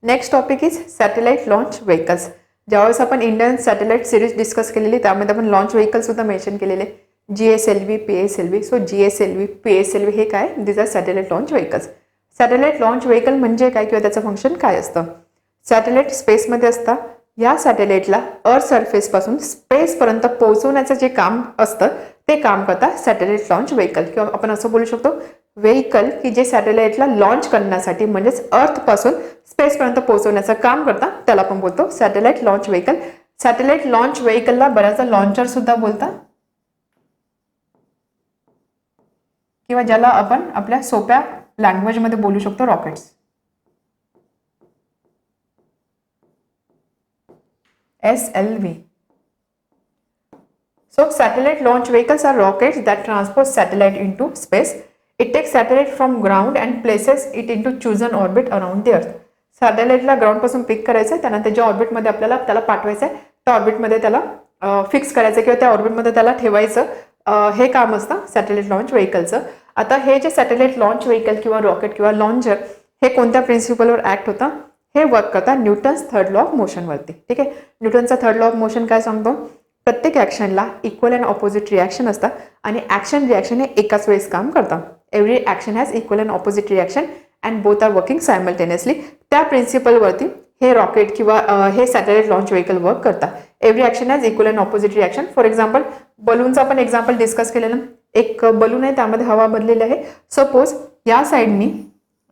Next topic is satellite launch vehicles. ज्यावेळेस आपण Indian satellite series discuss केलेली त्यामध्ये आपण लॉन्च व्हेकल सुद्धा मेन्शन केलेले GSLV, PSLV. So GSLV, PSLV हे काय, this are satellite launch vehicles. Satellite launch vehicle म्हणजे काय किंवा त्याचं फंक्शन काय असतं. सॅटेलाइट स्पेसमध्ये असतं. या सॅटेलाइटला अर्थ सरफेसपासून स्पेसपर्यंत पोहोचवण्याचं जे काम असतं ते काम करतात सॅटेलाइट लॉन्च व्हेकल, किंवा आपण असं बोलू शकतो व्हेकल की जे सॅटेलाइटला लॉन्च करण्यासाठी म्हणजेच अर्थपासून स्पेसपर्यंत पोहोचवण्याचं काम करतात त्याला आपण बोलतो satellite launch vehicle. Satellite launch व्हेकलला बऱ्याचदा लॉन्चर सुद्धा बोलतात किंवा ज्याला आपण आपल्या सोप्या लँग्वेजमध्ये बोलू शकतो rockets. SLV. So satellite launch vehicles are rockets that transport satellite into space. It takes satellite from ground and places it into chosen orbit around the earth. सॅटेलाइटला ग्राउंड पासून पिक करायचं आहे, त्यानंतर ज्या ऑर्बिटमध्ये आपल्याला त्याला पाठवायचं आहे त्या ऑर्बिटमध्ये त्याला फिक्स करायचं किंवा त्या ऑर्बिटमध्ये त्याला ठेवायचं, हे काम असतं सॅटेलाइट लॉन्च व्हेकलचं. आता हे जे सॅटेलाइट लॉन्च व्हेकल किंवा रॉकेट किंवा लॉन्चर हे कोणत्या प्रिन्सिपलवर ॲक्ट होता, हे वर्क करतात न्यूटन्स थर्ड लॉ ऑफ मोशनवरती. ठीक आहे. न्यूटनचा थर्ड लॉ ऑफ मोशन काय सांगतो, प्रत्येक ॲक्शनला इक्वल अँड ऑपोजिट रिॲक्शन असतात आणि ॲक्शन रिॲक्शन हे एकाच वेळेस काम करतात. Every action has equal and opposite reaction and both are working simultaneously. त्या प्रिन्सिपलवरती हे रॉकेट किंवा हे सॅटेलाइट लॉन्च व्हेकल वर्क करतात. Every action has equal and opposite reaction. For example बलूनचं आपण एक्झाम्पल डिस्कस केलेलं. एक बलून आहे, त्यामध्ये हवा भरलेली आहे. सपोज या साईडनी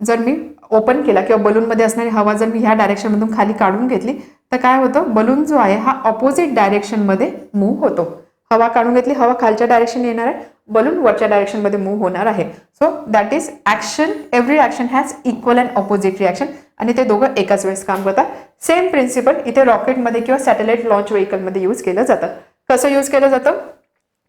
जर मी ओपन केला किंवा बलूनमध्ये असणारी हवा जर मी ह्या डायरेक्शनमधून खाली काढून घेतली तर काय होतं, बलून जो आहे हा ऑपोजिट डायरेक्शनमध्ये मूव्ह होतो. हवा काढून घेतली, हवा खालच्या डायरेक्शन येणार आहे, बलून वरच्या डायरेक्शनमध्ये मूव्ह होणार आहे. So that is action. Every action has equal and opposite reaction आणि ते दोघं एकाच वेळेस काम करतात. सेम प्रिन्सिपल इथे रॉकेटमध्ये किंवा सॅटेलाइट लॉन्च व्हेकलमध्ये यूज केलं जातं. कसं यूज केलं जातं,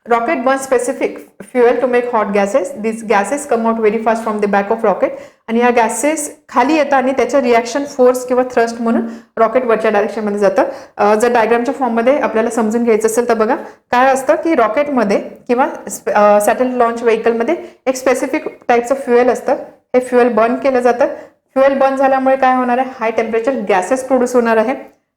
rocket burns specific fuel to make hot gases. These gases come out very fast from the back of rocket आणि या गॅसेस खाली येतात आणि त्याचं रिॲक्शन फोर्स किंवा थ्रस्ट म्हणून रॉकेट वरच्या डायरेक्शनमध्ये जातं. जर डायग्रामच्या फॉर्ममध्ये आपल्याला समजून घ्यायचं असेल तर बघा काय असतं की रॉकेटमध्ये किंवा सॅटेलाइट लॉन्च व्हेकलमध्ये एक स्पेसिफिक टाईपचं फ्युएल असतं. हे फ्युएल बर्न केलं जातं. फ्युएल बर्न झाल्यामुळे काय होणार आहे, हाय टेम्परेचर गॅसेस प्रोड्यूस होणार आहे.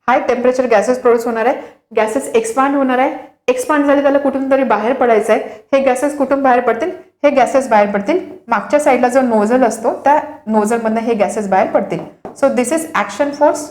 हाय टेम्परेचर गॅसेस प्रोड्यूस होणार आहे. गॅसेस एक्सपांड होणार आहे. एक्सपांड झाले त्याला कुठून तरी बाहेर पडायचं आहे. हे गॅसेस कुठून बाहेर पडतील, हे गॅसेस बाहेर पडतील मागच्या साईडला जो नोझल असतो त्या नोझलमधनं हे गॅसेस बाहेर पडतील. So this is action force.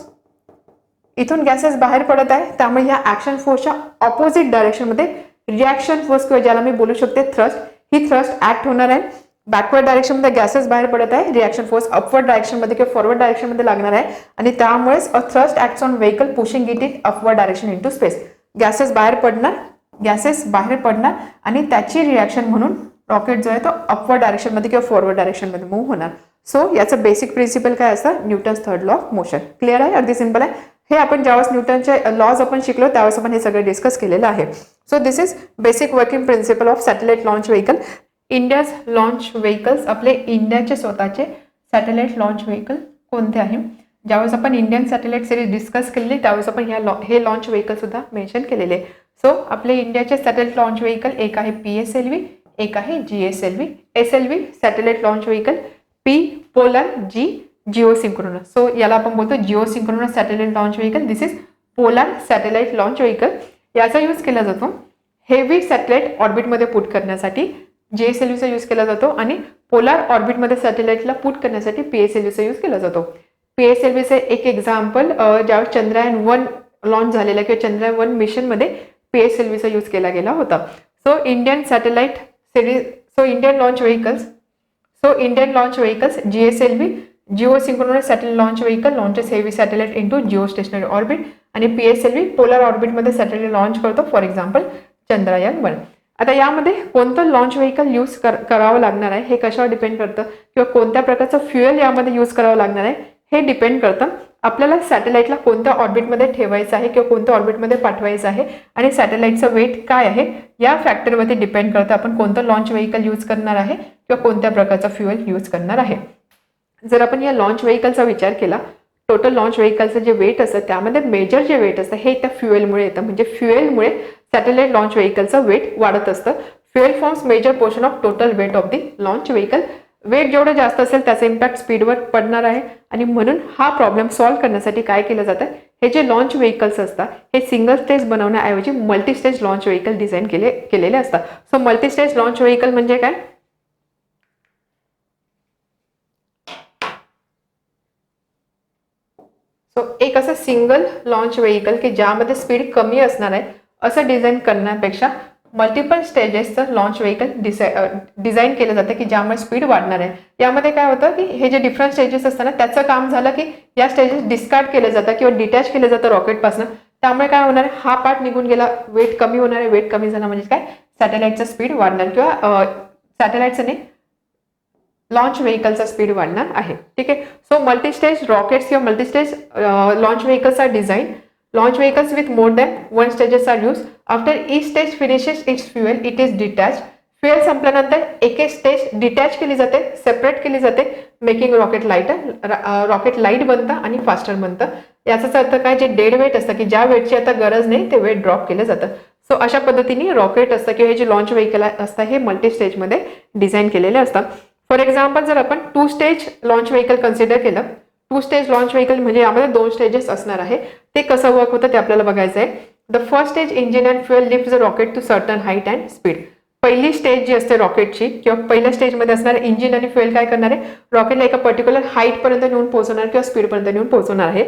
इथून गॅसेस बाहेर पडत आहे त्यामुळे ह्या ॲक्शन फोर्सच्या ऑपोजिट डायरेक्शनमध्ये रिॲक्शन फोर्स किंवा ज्याला मी बोलू शकते थ्रस्ट, ही थ्रस्ट ॲक्ट होणार आहे. बॅकवर्ड डायरेक्शनमध्ये गॅसेस बाहेर पडत आहे, रिॲक्शन फोर्स अपवर्ड डायरेक्शनमध्ये किंवा फॉरवर्ड डायरेक्शनमध्ये लागणार आहे आणि त्यामुळेच a thrust acts on vehicle pushing it in upward direction into space. Gases बाहेर पडणार आणि त्याची रिॲक्शन म्हणून रॉकेट जो आहे तो अपवर्ड डायरेक्शनमध्ये किंवा फॉरवर्ड डायरेक्शनमध्ये मूव्ह होणार. सो याचं बेसिक प्रिन्सिपल काय असतं, Newton's third law of motion. Clear आहे, अगदी सिंपल आहे. हे आपण ज्यावेळेस न्यूटनचे लॉज आपण शिकलो त्यावेळेस आपण हे सगळं डिस्कस केलेलं आहे. So this is basic working principle of satellite launch vehicle. India's launch vehicles, आपले इंडियाचे स्वतःचे सॅटेलाइट लॉन्च व्हेकल कोणते आहे. ज्यावेळेस आपण इंडियन सॅटेलाइट सिरीज डिस्कस केलेली त्यावेळेस आपण हे लॉन्च व्हेकल सुद्धा मेन्शन केलेले. सो आपले इंडियाचे सॅटेलाइट लॉन्च व्हेकल एक आहे PSLV, एक आहे GSLV. SLV satellite launch vehicle, P polar, G Jio synchronous. So याला आपण बोलतो Jio synchronous satellite launch vehicle. This is polar satellite launch vehicle. याचा यूज केला जातो हेवी सॅटेलाइट ऑर्बिटमध्ये पुट करण्यासाठी. GSLVचा यूज केला जातो आणि पोलर ऑर्बिटमध्ये सॅटेलाइटला पुट करण्यासाठी PSLVचा यूज केला जातो. PSLVचे एक एक्झाम्पल ज्यावेळेस चंद्रयान-1 लॉन्च झालेला किंवा चंद्रयान-1 मिशनमध्ये PSLVचा यूज केला गेला होता. So Indian satellite series, Indian launch vehicles GSLV Jio synchronous satellite launch vehicle launches heavy satellite into Jio stationery orbit आणि PSLV पोलर ऑर्बिटमध्ये सॅटेलाइट लॉन्च करतो, फॉर एक्झाम्पल चंद्रयान-1. आता यामध्ये कोणतं लॉन्च व्हेकल यूज करावं लागणार आहे हे कशावर डिपेंड करतं किंवा कोणत्या प्रकारचं फ्युएल यामध्ये यूज करावं लागणार आहे हे डिपेंड करतं. आपल्याला सॅटेलाइटला कोणत्या ऑर्बिटमध्ये ठेवायचं आहे किंवा कोणत्या ऑर्बिटमध्ये पाठवायचं आहे आणि सॅटेलाइटचं वेट काय आहे या फॅक्टरवरती डिपेंड करतं आपण कोणतं लॉन्च व्हेकल यूज करणार आहे किंवा कोणत्या प्रकारचा फ्युएल यूज करणार आहे. जर आपण या लॉन्च व्हेकलचा विचार केला, टोटल लॉन्च व्हेकलचं जे वेट असतं त्यामध्ये मेजर जे वेट असतं हे त्या फ्युएलमुळे येतं. म्हणजे फ्युएलमुळे सॅटेलाइट लॉन्च व्हेकलचं वेट वाढत असतं. Fuel forms major portion of total weight of the launch vehicle. Weight जेवढं जास्त असेल त्याचा इम्पॅक्ट स्पीडवर पडणार आहे आणि म्हणून हा प्रॉब्लेम सॉल्व्ह करण्यासाठी काय केलं जातं, हे जे लॉन्च व्हेकल्स असतात हे सिंगल स्टेज बनवण्याऐवजी multi stage launch vehicle design केलेले असतात. So multi stage launch vehicle म्हणजे काय, सो एक असं सिंगल लॉन्च व्हेकल की ज्यामध्ये स्पीड कमी असणार आहे असं डिझाईन करण्यापेक्षा मल्टिपल स्टेजेसचं लॉन्च व्हेकल डिझाईन केलं जातं की ज्यामुळे स्पीड वाढणार आहे. यामध्ये काय होतं की हे जे डिफरंट स्टेजेस असतात ना त्याचं काम झालं की या स्टेजेस डिस्कार्ड केलं जातं किंवा डिटॅच केलं जातं रॉकेटपासून. त्यामुळे काय होणार आहे, हा पार्ट निघून गेला, वेट कमी होणार आहे. वेट कमी झाला म्हणजे काय, सॅटेलाइटचा स्पीड वाढणार किंवा सॅटेलाइटचं नाही लॉन्च व्हेकलचा स्पीड वाढणार आहे. ठीक आहे. सो मल्टीस्टेज रॉकेट्स किंवा multistage launch vehicles are design. Launch vehicles with more than one stages are use. After each stage finishes its fuel it is detach. Fuel संपल्यानंतर एक एक स्टेज डिटॅच केली जाते, सेपरेट केली जाते, making rocket lighter. Rocket light बनतं आणि faster बनतं. याचाच अर्थ काय, जे डेड वेट असतं की ज्या वेटची आता गरज नाही ते वेट ड्रॉप केलं जातं. सो अशा पद्धतीने रॉकेट असतं किंवा हे जे लॉन्च व्हेकल असतं हे मल्टी स्टेजमध्ये डिझाईन केलेले असतात. फॉर एक्झाम्पल जर आपण 2 स्टेज लॉन्च व्हेकल कन्सिडर केलं, 2 स्टेज लॉन्च व्हेकल म्हणजे यामध्ये 2 स्टेजेस असणार आहे. ते कसं वर्क होतं ते आपल्याला बघायचं आहे. The first stage engine and fuel lift the rocket to certain height and speed. पहिली स्टेज जी असते रॉकेटची किंवा पहिल्या स्टेजमध्ये असणारे इंजिन आणि फ्युएल काय करणार आहे, रॉकेटला एका पर्टिक्युलर हाईटपर्यंत नेऊन पोहोचवणार किंवा स्पीडपर्यंत नेऊन पोहोचवणार आहे.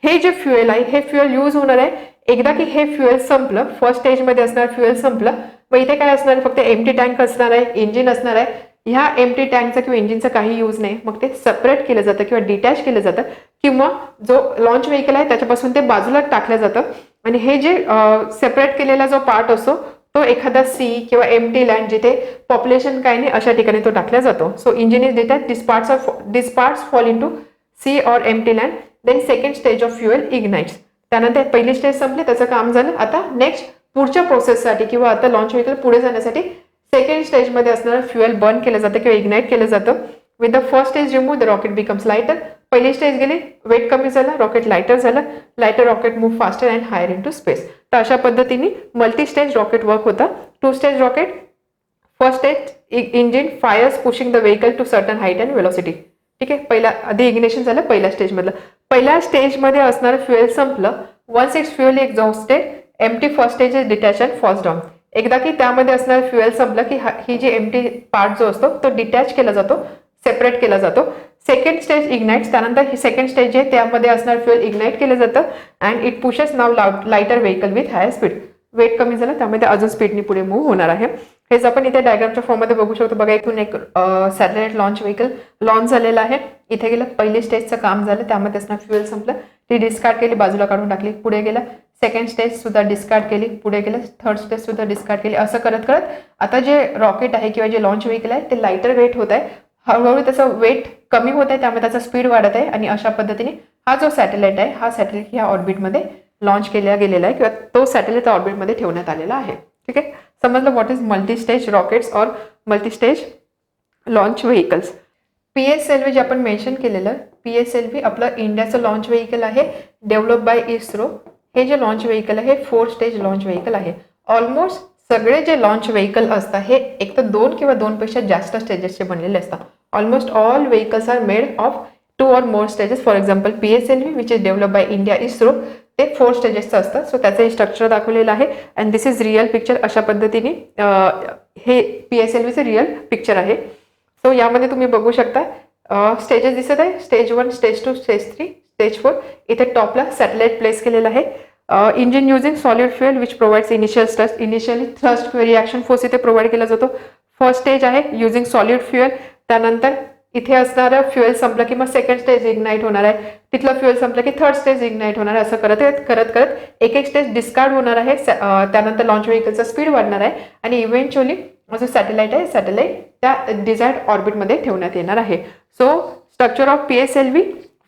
हे जे फ्युएल आहे हे फ्युएल यूज होणार आहे. एकदा की हे फ्युएल संपलं, फर्स्ट स्टेजमध्ये असणार फ्युएल संपलं, मग इथे काय असणार आहे, फक्त एम्प्टी टँक असणार आहे, इंजिन असणार आहे. ह्या एम्प्टी टँकचा किंवा इंजिनचा काही यूज नाही. मग ते सेपरेट केलं जातं किंवा डिटॅच केलं जातं किंवा जो लॉन्च व्हेकल आहे त्याच्यापासून ते बाजूला टाकलं जातं आणि हे जे सेपरेट केलेला जो पार्ट असतो तो एखादा सी किंवा एम्प्टी लँड जिथे पॉप्युलेशन काय नाही अशा ठिकाणी तो टाकला जातो. So engine is detach, this parts fall into sea or empty land. Then second stage of fuel ignites. त्यानंतर पहिली स्टेज संपली, त्याचं काम झालं. आता नेक्स्ट पुढच्या प्रोसेससाठी किंवा आता लॉन्च व्हेकल पुढे जाण्यासाठी सेकंड स्टेजमध्ये असणारं फ्युएल बर्न केलं जातं किंवा इग्नाइट केलं जातं. With the first stage remove the rocket becomes lighter. पहिली स्टेज गेली, वेट कमी झालं, रॉकेट लायटर झालं. Lighter rocket move faster and higher into space. तर अशा पद्धतीने मल्टी स्टेज रॉकेट वर्क होता. 2 stage rocket, first stage engine fires pushing the vehicle to certain height and velocity. ठीक आहे. पहिला आधी इग्निशन झालं पहिल्या स्टेजमधलं. पहिल्या स्टेजमध्ये असणारं फ्युएल संपलं. Once its fuel exhausted empty first stage is detach and falls down. एकदा की त्यामध्ये असणारं फ्युएल संपलं की ही जी एम्प्टी पार्ट जो असतो तो डिटॅच केला जातो, सेपरेट केला जातो. Second stage ignites. त्यानंतर ही सेकंड स्टेज आहे त्यामध्ये असणार फ्युएल इग्नाइट केलं जातं and it pushes now lighter vehicle with higher speed. Weight कमी झालं त्यामध्ये अजून स्पीडनी पुढे मूव्ह होणार आहे. हेच आपण इथे डायग्रामच्या फॉर्ममध्ये बघू शकतो. बघा, इथून एक सॅटेलाइट लॉन्च व्हेकल लॉन्च झालेलं आहे. इथे गेलं, पहिली स्टेजचं काम झालं, त्यामध्ये असणार फ्युएल संपलं, ती डिस्कार्ड केली, बाजूला काढून टाकली. पुढे गेलं, सेकंड स्टेज सुद्धा डिस्कार्ड केली, पुढे गेलं, थर्ड स्टेज सुद्धा डिस्कार्ड केली. असं करत करत आता जे रॉकेट आहे किंवा जे लॉन्च व्हेकल आहे ते लाइटर वेट होत आहे. हळूहळू त्याचं वेट कमी होत आहे, त्यामुळे त्याचा स्पीड वाढत आहे आणि अशा पद्धतीने हा जो सॅटेलाइट आहे हा सॅटेलाइट ह्या ऑर्बिटमध्ये लॉन्च केला गेलेला आहे किंवा तो सॅटेलाइट ऑर्बिटमध्ये ठेवण्यात आलेला आहे. ठीक आहे. समजलं what is multi stage rockets और multi stage launch vehicles. PSLV जे आपण मेन्शन केलेलं, PSLV आपलं इंडियाचं लॉन्च व्हेकल आहे, डेव्हलप बाय इस्रो. हे जे लॉन्च व्हेकल आहे 4 स्टेज लॉन्च व्हेकल आहे. ऑलमोस्ट सगळे जे लॉन्च व्हेकल असतात हे एक तर 2 किंवा 2 पेक्षा जास्त स्टेजेसचे बनलेले असतात. Almost all vehicles are made of 2 or more stages. For example PSLV which is develop by India ISRO, ते 4 स्टेजेसचं असतं. सो त्याचं हे स्ट्रक्चर दाखवलेलं आहे and this is real picture. अशा पद्धतीने हे PSLVचं रिअल पिक्चर आहे. सो यामध्ये तुम्ही बघू शकता स्टेजेस दिसत आहे, स्टेज 1, स्टेज 2, स्टेज 3, स्टेज 4. इथे टॉपला सॅटेलाइट प्लेस केलेलं आहे. Engine using solid fuel which provides initial thrust. Initially thrust किंवा रिॲक्शन फोर्स इथे प्रोव्हाइड केला जातो. फर्स्ट स्टेज आहे युझिंग सॉलिड फ्युएल. त्यानंतर इथे असणारं फ्युएल संपलं की मग सेकंड स्टेज इग्नाइट होणार आहे, तिथलं फ्युएल संपलं की थर्ड स्टेज इग्नाइट होणार आहे. असं करत एक एक स्टेज डिस्कार्ड होणार आहे. त्यानंतर लॉन्च व्हेकलचा स्पीड वाढणार आहे आणि इव्हेंच्युअली जो सॅटेलाइट आहे सॅटेलाइट त्या डिझायर्ड ऑर्बिटमध्ये ठेवण्यात येणार आहे. So structure of PSLV,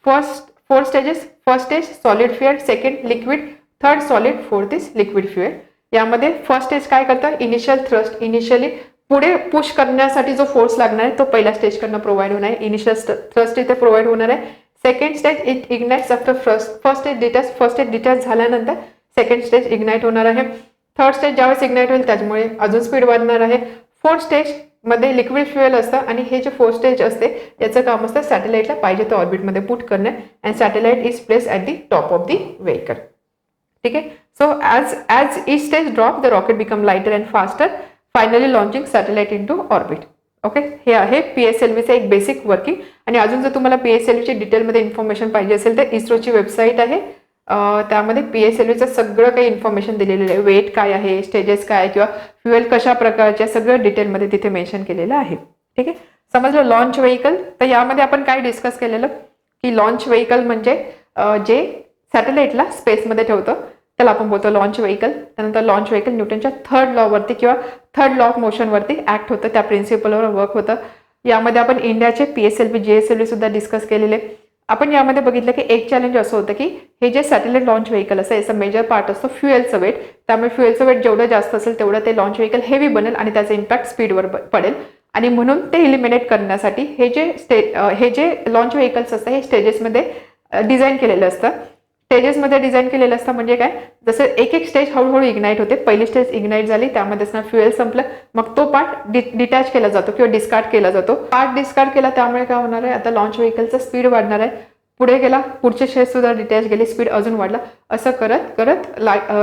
first 4 stages. First stage solid fuel, second liquid, third solid, fourth is liquid fuel. यामध्ये फर्स्ट स्टेज काय करतं, इनिशियल थ्रस्ट, इनिशियली पुढे पुश करण्यासाठी जो फोर्स लागणार आहे तो पहिल्या स्टेजकडनं प्रोव्हाइड होणार आहे. इनिशियल थ्रस्ट इथे प्रोव्हाइड होणार आहे. Second stage it ignites after first stage detach. First stage detach झाल्यानंतर सेकंड स्टेज इग्नाइट होणार आहे. थर्ड स्टेज ज्यावेळेस इग्नाइट होईल त्याच्यामुळे अजून स्पीड वाढणार आहे. फोर्थ स्टेज मध्ये लिक्विड फ्युएल असतं आणि हे जे 4 स्टेज असते याचं काम असतं सॅटेलाइटला पाहिजे त्या ऑर्बिटमध्ये पुट करणं and satellite is place at the top of the vehicle. ठीक आहे. So as each stage drop the rocket become lighter and faster, finally launching satellite into orbit. Okay, हे आहे PSLVचं एक बेसिक वर्किंग. आणि अजून जर तुम्हाला PSLVची डिटेलमध्ये इन्फॉर्मेशन पाहिजे असेल तर इस्रोची वेबसाईट आहे, त्यामध्ये PSLVचं सगळं काही इन्फॉर्मेशन दिलेलं आहे. वेट काय आहे, स्टेजेस काय किंवा फ्युएल कशा प्रकारच्या सगळं डिटेलमध्ये तिथे मेन्शन केलेलं आहे. ठीक आहे. समजलं लॉन्च व्हेकल. तर यामध्ये आपण काय डिस्कस केलेलं की लॉन्च व्हेकल म्हणजे जे सॅटेलाइटला स्पेसमध्ये ठेवतं त्याला आपण बोलतो लॉन्च व्हेकल. त्यानंतर लॉन्च व्हेकल न्यूटनच्या 3rd लॉवरती किंवा 3rd लॉ ऑफ मोशनवरती ॲक्ट होतं, त्या प्रिन्सिपलवर वर्क होतं. यामध्ये आपण इंडियाचे PSLV GSLV सुद्धा डिस्कस केलेले. आपण यामध्ये बघितलं की एक चॅलेंज असं होतं की हे जे सॅटेलाइट लॉन्च व्हेकल असतं याचा मेजर पार्ट असतो फ्युएलचं वेट. त्यामुळे फ्युएलचं वेट जेवढं जास्त असेल तेवढं ते लॉन्च व्हेकल हेवी बनेल आणि त्याचा इम्पॅक्ट स्पीडवर पडेल. आणि म्हणून ते इलिमिनेट करण्यासाठी हे जे लॉन्च व्हेकल्स असतं हे स्टेजेसमध्ये डिझाईन केलेलं असतं. स्टेजेसमध्ये डिझाईन केलेलं असतं म्हणजे काय, जसं एक स्टेज हळूहळू इग्नाईट होते. पहिली स्टेज इग्नाईट झाली, त्यामध्ये फ्युएल संपलं, मग तो पार्ट डिटॅच केला जातो किंवा डिस्कार्ड केला जातो. पार्ट डिस्कार्ड केला त्यामुळे काय होणार आहे, आता लॉन्च व्हेकलचा स्पीड वाढणार आहे. पुढे गेला, पुढचे स्टेज सुद्धा डिटॅच गेले, स्पीड अजून वाढला. असं करत करत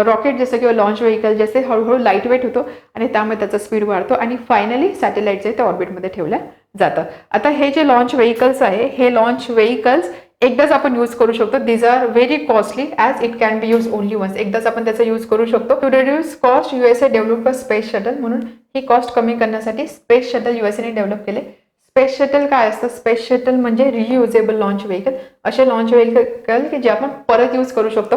रॉकेट जसं किंवा लॉन्च व्हेकल जसे हळूहळू लाईट वेट होतो आणि त्यामुळे त्याचा स्पीड वाढतो आणि फायनली सॅटेलाइट जे ते ऑर्बिटमध्ये ठेवलं जातं. आता हे जे लॉन्च व्हेकल्स आहे हे लॉन्च व्हेकल्स एकदाच आपण यूज करू शकतो. These are very costly as it can be use only once. एकदाच आपण त्याचा यूज करू शकतो. To reduce cost USA develop space shuttle, म्हणून ही कॉस्ट कमी करण्यासाठी स्पेस शटल USAने डेव्हलप केले. स्पेस शटल काय असतं, स्पेस शटल म्हणजे रियुजेबल लॉन्च व्हेकल. असे लॉन्च व्हेकल की जे आपण परत यूज करू शकतो.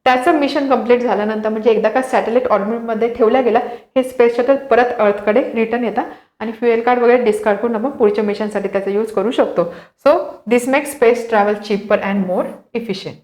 त्याचं मिशन कंप्लीट झाल्यानंतर म्हणजे एकदा का सॅटेलाइट ऑर्बिटमध्ये ठेवला गेला हे स्पेस शटल परत अर्थकडे रिटर्न येतात आणि फ्युएल कार्ड वगैरे डिस्कार्ड करून आपण पुढच्या मिशनसाठी त्याचा यूज करू शकतो. So this makes space travel cheaper and more efficient.